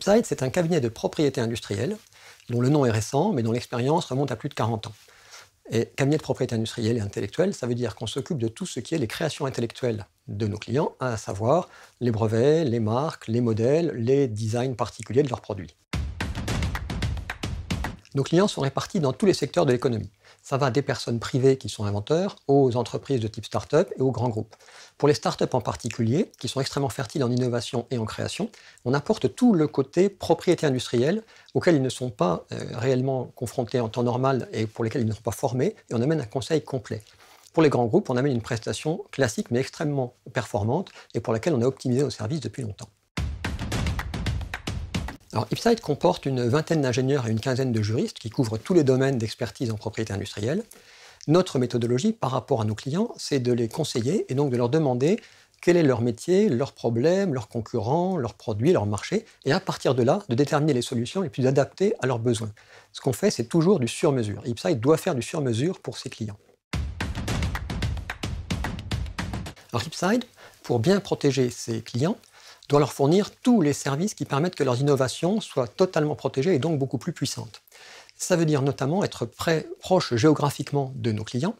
Ipside, c'est un cabinet de propriété industrielle dont le nom est récent, mais dont l'expérience remonte à plus de 40 ans. Et cabinet de propriété industrielle et intellectuelle, ça veut dire qu'on s'occupe de tout ce qui est les créations intellectuelles de nos clients, à savoir les brevets, les marques, les modèles, les designs particuliers de leurs produits. Nos clients sont répartis dans tous les secteurs de l'économie. Ça va des personnes privées qui sont inventeurs, aux entreprises de type start-up et aux grands groupes. Pour les start-up en particulier, qui sont extrêmement fertiles en innovation et en création, on apporte tout le côté propriété industrielle auquel ils ne sont pas réellement confrontés en temps normal et pour lesquels ils ne sont pas formés, et on amène un conseil complet. Pour les grands groupes, on amène une prestation classique mais extrêmement performante et pour laquelle on a optimisé nos services depuis longtemps. Alors, Ipside comporte une vingtaine d'ingénieurs et une quinzaine de juristes qui couvrent tous les domaines d'expertise en propriété industrielle. Notre méthodologie par rapport à nos clients, c'est de les conseiller et donc de leur demander quel est leur métier, leurs problèmes, leurs concurrents, leurs produits, leurs marchés, et à partir de là, de déterminer les solutions les plus adaptées à leurs besoins. Ce qu'on fait, c'est toujours du sur-mesure. Ipside doit faire du sur-mesure pour ses clients. Alors Ipside, pour bien protéger ses clients, doit leur fournir tous les services qui permettent que leurs innovations soient totalement protégées et donc beaucoup plus puissantes. Ça veut dire notamment être proche géographiquement de nos clients,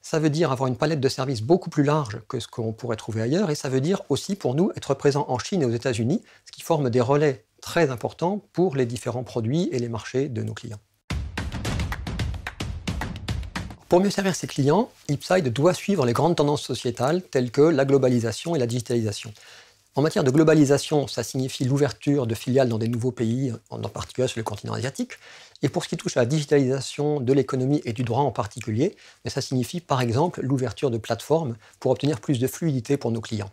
ça veut dire avoir une palette de services beaucoup plus large que ce qu'on pourrait trouver ailleurs, et ça veut dire aussi pour nous être présents en Chine et aux États-Unis, ce qui forme des relais très importants pour les différents produits et les marchés de nos clients. Pour mieux servir ses clients, Ipside doit suivre les grandes tendances sociétales telles que la globalisation et la digitalisation. En matière de globalisation, ça signifie l'ouverture de filiales dans des nouveaux pays, en particulier sur le continent asiatique. Et pour ce qui touche à la digitalisation de l'économie et du droit en particulier, ça signifie par exemple l'ouverture de plateformes pour obtenir plus de fluidité pour nos clients.